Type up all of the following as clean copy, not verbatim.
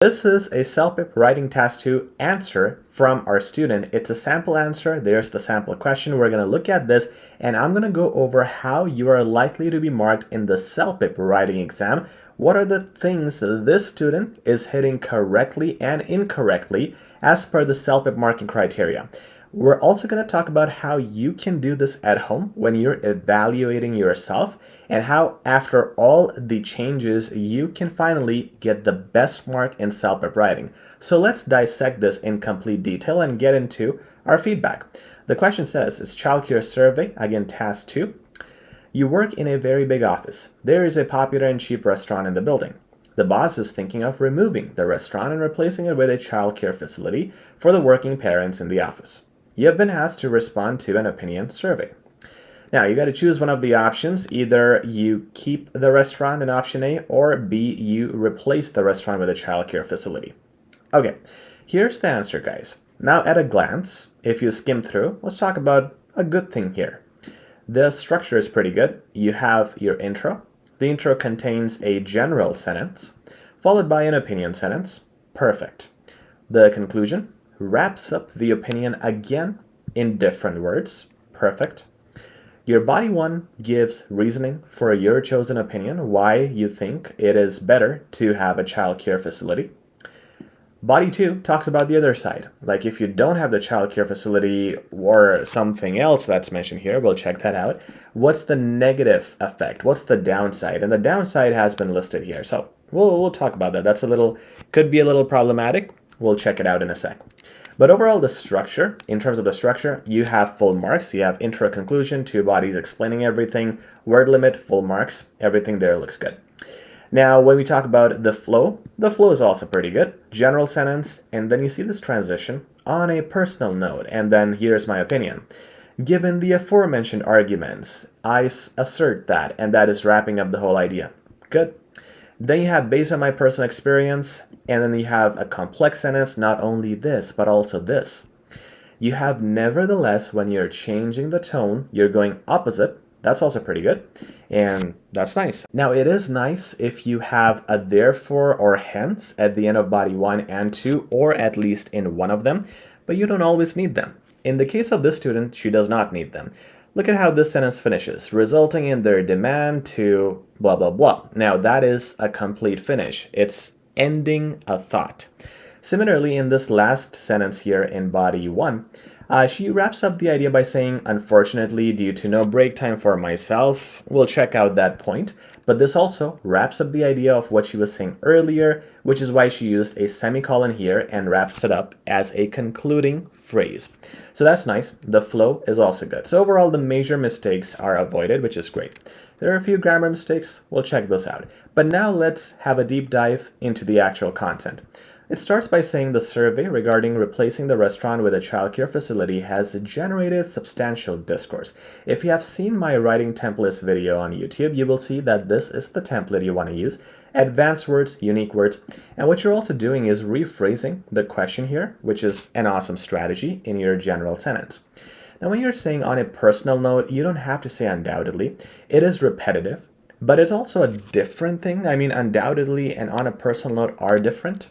This is a CELPIP Writing Task 2 answer from our student. It's a sample answer. There's the sample question. We're going to look at this, and I'm going to go over how you are likely to be marked in the CELPIP writing exam. What are the things this student is hitting correctly and incorrectly as per the CELPIP marking criteria. We're also going to talk about how you can do this at home when you're evaluating yourself, and how after all the changes you can finally get the best mark in CELPIP writing. So let's dissect this in complete detail and get into our feedback. The question says, it's childcare survey, again task 2. You work in a very big office. There is a popular and cheap restaurant in the building. The boss is thinking of removing the restaurant and replacing it with a childcare facility for the working parents in the office. You have been asked to respond to an opinion survey. Now, you got to choose one of the options. Either you keep the restaurant in option A, or B, you replace the restaurant with a childcare facility. Okay, here's the answer, guys. Now, at a glance, if you skim through, let's talk about a good thing here. The structure is pretty good. You have your intro. The intro contains a general sentence, followed by an opinion sentence. Perfect. The conclusion wraps up the opinion again in different words. Perfect. Your body 1 gives reasoning for your chosen opinion, why you think it is better to have a child care facility. Body 2 talks about the other side, like if you don't have the child care facility or something else that's mentioned here, we'll check that out. What's the negative effect? What's the downside? And the downside has been listed here, so we'll talk about that. That's could be a little problematic. We'll check it out in a sec. But overall, the structure, in terms of the structure, you have full marks. You have intro, conclusion, 2 bodies explaining everything, word limit, full marks. Everything there looks good. Now, when we talk about the flow is also pretty good. General sentence, and then you see this transition on a personal note, and then here's my opinion. Given the aforementioned arguments, I assert that, and that is wrapping up the whole idea. Good. Then you have based on my personal experience, and then you have a complex sentence, not only this, but also this. You have nevertheless, when you're changing the tone, you're going opposite. That's also pretty good, and that's nice. Now, it is nice if you have a therefore or hence at the end of body 1 and 2, or at least in one of them, but you don't always need them. In the case of this student, she does not need them. Look at how this sentence finishes, resulting in their demand to blah, blah, blah. Now, that is a complete finish. It's ending a thought. Similarly, in this last sentence here in body 1, she wraps up the idea by saying, unfortunately, due to no break time for myself. We'll check out that point. But this also wraps up the idea of what she was saying earlier, which is why she used a semicolon here and wraps it up as a concluding phrase. So that's nice. The flow is also good. So overall, the major mistakes are avoided, which is great. There are a few grammar mistakes. We'll check those out. But now let's have a deep dive into the actual content. It starts by saying the survey regarding replacing the restaurant with a childcare facility has generated substantial discourse. If you have seen my writing templates video on YouTube, you will see that this is the template you want to use. Advanced words, unique words. And what you're also doing is rephrasing the question here, which is an awesome strategy in your general sentence. Now, when you're saying on a personal note, you don't have to say undoubtedly. It is repetitive, but it's also a different thing. I mean, undoubtedly and on a personal note are different.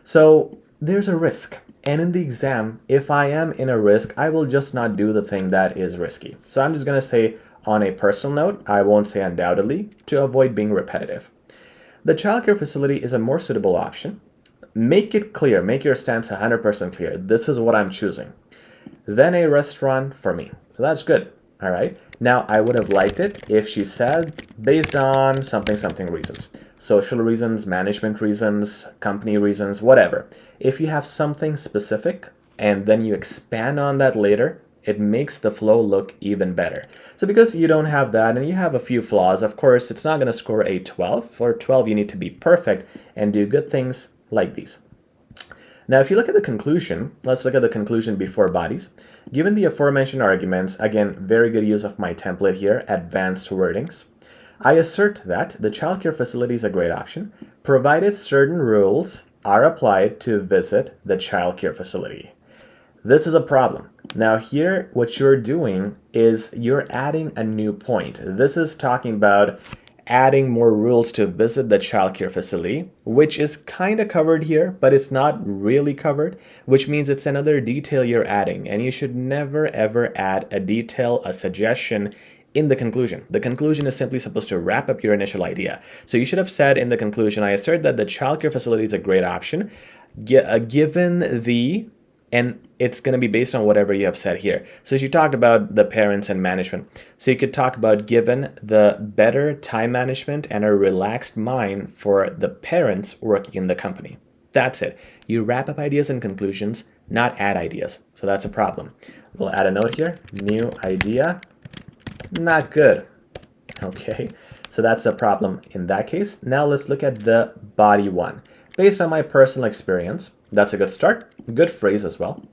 So there's a risk, and in the exam, if I am in a risk, I will just not do the thing that is risky. So I'm just going to say on a personal note, I won't say undoubtedly to avoid being repetitive. The childcare facility is a more suitable option. Make it clear, make your stance 100% clear. This is what I'm choosing. Then a restaurant for me. So that's good. All right. Now, I would have liked it if she said based on something reasons. Social reasons, management reasons, company reasons, whatever. If you have something specific and then you expand on that later, it makes the flow look even better. So because you don't have that and you have a few flaws, of course, it's not going to score a 12. For 12, you need to be perfect and do good things like these. Now, if you look at the conclusion, let's look at the conclusion before bodies. Given the aforementioned arguments, again, very good use of my template here, advanced wordings. I assert that the childcare facility is a great option, provided certain rules are applied to visit the childcare facility. This is a problem. Now here, what you're doing is you're adding a new point. This is talking about adding more rules to visit the childcare facility, which is kind of covered here, but it's not really covered, which means it's another detail you're adding, and you should never ever add a detail, a suggestion in the conclusion. The conclusion is simply supposed to wrap up your initial idea. So you should have said in the conclusion, I assert that the childcare facility is a great option, given the, and it's going to be based on whatever you have said here. So you talked about the parents and management. So you could talk about given the better time management and a relaxed mind for the parents working in the company. That's it. You wrap up ideas and conclusions, not add ideas. So that's a problem. We'll add a note here. New idea, not good. Okay, so that's a problem in that case. Now let's look at the body one. Based on my personal experience, that's a good start. Good phrase as well.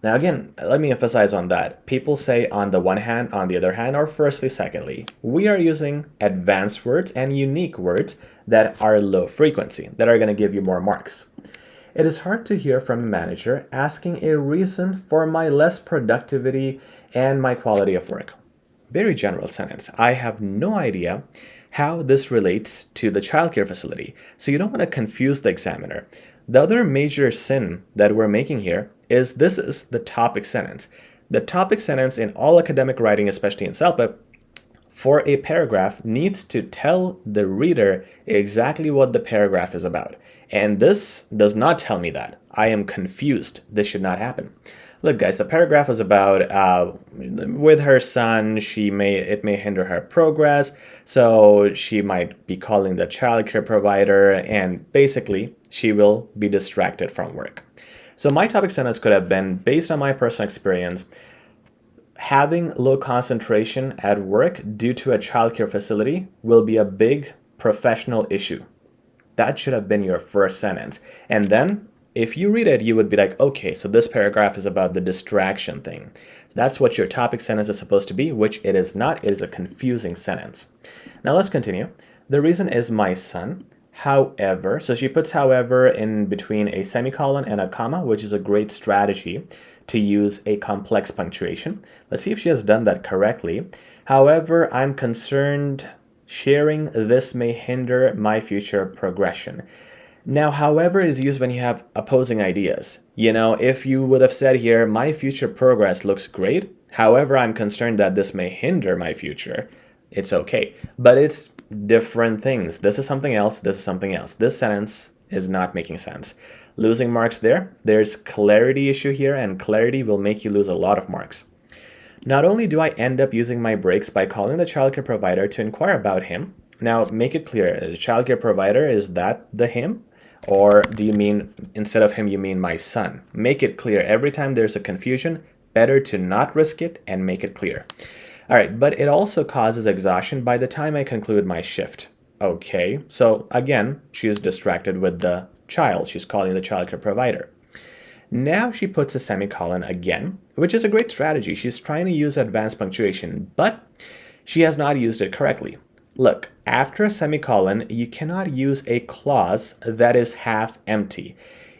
Now again, let me emphasize on that. People say on the one hand, on the other hand, or firstly, secondly. We are using advanced words and unique words that are low frequency, that are going to give you more marks. It is hard to hear from a manager asking a reason for my less productivity and my quality of work. Very general sentence. I have no idea how this relates to the childcare facility. So you don't want to confuse the examiner. The other major sin that we're making here is this is the topic sentence. The topic sentence in all academic writing, especially in CELPIP, for a paragraph needs to tell the reader exactly what the paragraph is about. And this does not tell me that. I am confused. This should not happen. Look, guys, the paragraph is about with her son, it may hinder her progress, so she might be calling the childcare provider, and basically, she will be distracted from work. So my topic sentence could have been, based on my personal experience, having low concentration at work due to a childcare facility will be a big professional issue. That should have been your first sentence. And then, if you read it, you would be like, okay, so this paragraph is about the distraction thing. That's what your topic sentence is supposed to be, which it is not. It is a confusing sentence. Now let's continue. The reason is my son. However, so she puts however in between a semicolon and a comma, which is a great strategy to use a complex punctuation. Let's see if she has done that correctly. However, I'm concerned sharing this may hinder my future progression. Now, however is used when you have opposing ideas. You know, if you would have said here, my future progress looks great. However, I'm concerned that this may hinder my future. It's okay. But it's different things. This is something else. This is something else. This sentence is not making sense. Losing marks there. There's clarity issue here, and clarity will make you lose a lot of marks. Not only do I end up using my breaks by calling the childcare provider to inquire about him. Now, make it clear. The childcare provider, is that the him? Or do you mean, instead of him, you mean my son? Make it clear. Every time there's a confusion, better to not risk it and make it clear. All right, but it also causes exhaustion by the time I conclude my shift. Okay, so again, she is distracted with the child. She's calling the childcare provider. Now she puts a semicolon again, which is a great strategy. She's trying to use advanced punctuation, but she has not used it correctly. Look, after a semicolon, you cannot use a clause that is half empty.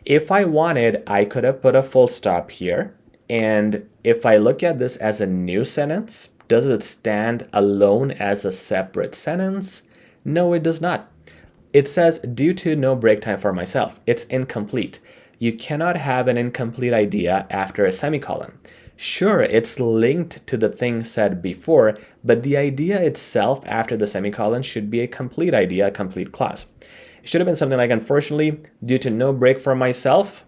If I wanted, I could have put a full stop here. And if I look at this as a new sentence, does it stand alone as a separate sentence? No, it does not. It says, due to no break time for myself. It's incomplete. You cannot have an incomplete idea after a semicolon. Sure, it's linked to the thing said before, but the idea itself after the semicolon should be a complete idea, a complete clause. It should have been something like, unfortunately, due to no break for myself,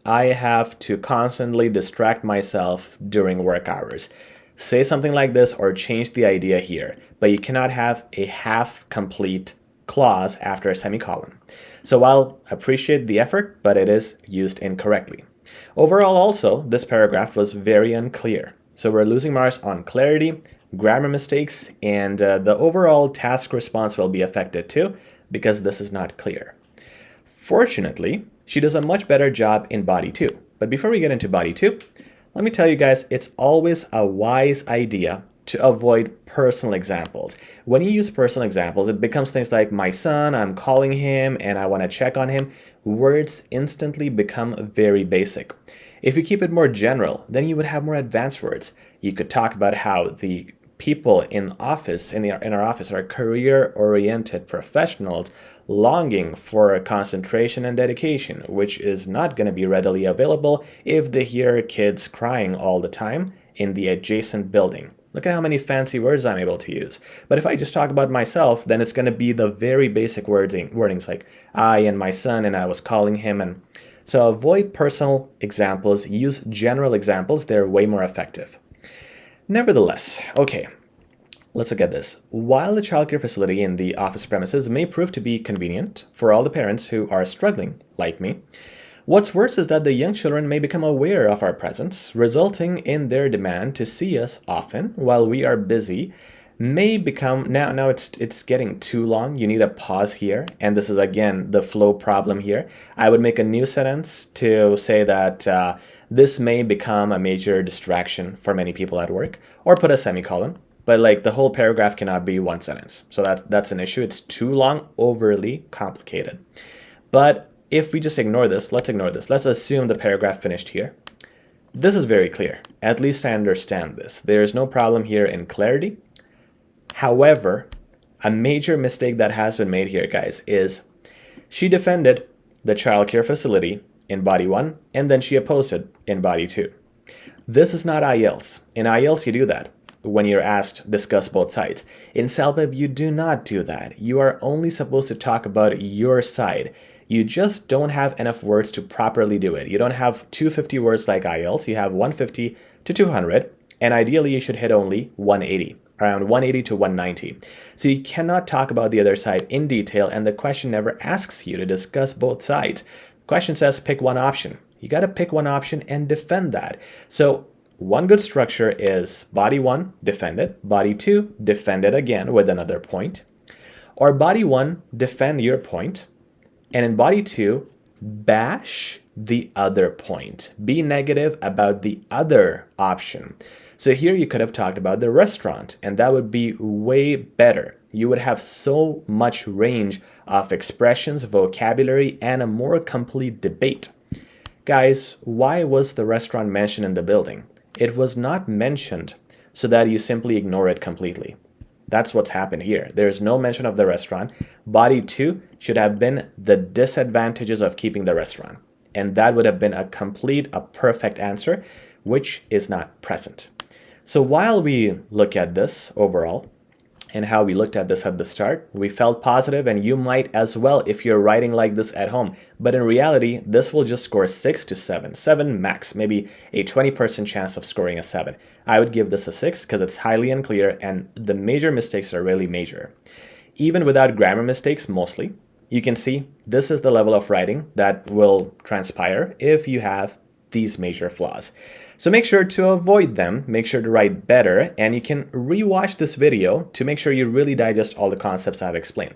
I have to constantly distract myself during work hours. Say something like this or change the idea here, but you cannot have a half-complete clause after a semicolon. So I'll appreciate the effort, but it is used incorrectly. Overall, also, this paragraph was very unclear. So we're losing marks on clarity, grammar mistakes, and the overall task response will be affected too, because this is not clear. Fortunately, she does a much better job in body 2. But before we get into body 2, let me tell you guys, it's always a wise idea to avoid personal examples. When you use personal examples, it becomes things like my son, I'm calling him, and I want to check on him. Words instantly become very basic. If you keep it more general, then you would have more advanced words. You could talk about how the people in our office are career-oriented professionals longing for concentration and dedication, which is not going to be readily available if they hear kids crying all the time in the adjacent building. Look at how many fancy words I'm able to use. But if I just talk about myself, then it's going to be the very basic wordings like I and my son and I was calling him. And so avoid personal examples, use general examples. They're way more effective. Nevertheless, okay, let's look at this. While the childcare facility in the office premises may prove to be convenient for all the parents who are struggling, like me, what's worse is that the young children may become aware of our presence, resulting in their demand to see us often while we are busy. May become now it's getting too long. You need a pause here, and this is again the flow problem here. I would make a new sentence to say that this may become a major distraction for many people at work, or put a semicolon. But like the whole paragraph cannot be one sentence, so that's an issue. It's too long, overly complicated. But if we just ignore this, let's ignore this. Let's assume the paragraph finished here. This is very clear. At least I understand this. There is no problem here in clarity. However, a major mistake that has been made here, guys, is she defended the childcare facility in body 1, and then she opposed it in body 2. This is not IELTS. In IELTS, you do that when you're asked to discuss both sides. In CELPIP, you do not do that. You are only supposed to talk about your side. You just don't have enough words to properly do it. You don't have 250 words like IELTS. You have 150 to 200, and ideally you should hit only 180. Around 180 to 190. So you cannot talk about the other side in detail, and the question never asks you to discuss both sides. The question says pick one option. You got to pick one option and defend that. So one good structure is body 1, defend it. Body 2, defend it again with another point. Or body 1, defend your point. And in body 2, bash the other point. Be negative about the other option. So here you could have talked about the restaurant, and that would be way better. You would have so much range of expressions, vocabulary, and a more complete debate. Guys, why was the restaurant mentioned in the building? It was not mentioned so that you simply ignore it completely. That's what's happened here. There's no mention of the restaurant. Body 2 should have been the disadvantages of keeping the restaurant. And that would have been a perfect answer, which is not present. So while we look at this overall and how we looked at this at the start, we felt positive, and you might as well if you're writing like this at home. But in reality, this will just score 6 to 7, 7 max, maybe a 20% chance of scoring a 7. I would give this a 6 because it's highly unclear and the major mistakes are really major. Even without grammar mistakes, mostly, you can see this is the level of writing that will transpire if you have these major flaws. So make sure to avoid them, make sure to write better, and you can rewatch this video to make sure you really digest all the concepts I've explained.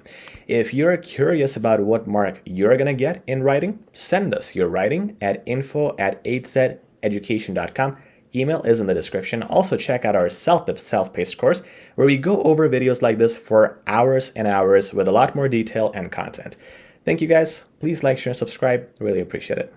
If you're curious about what mark you're going to get in writing, send us your writing at info@HZadeducation.com. Email is in the description. Also check out our CELPIP self-paced course where we go over videos like this for hours and hours with a lot more detail and content. Thank you guys. Please like, share, and subscribe. Really appreciate it.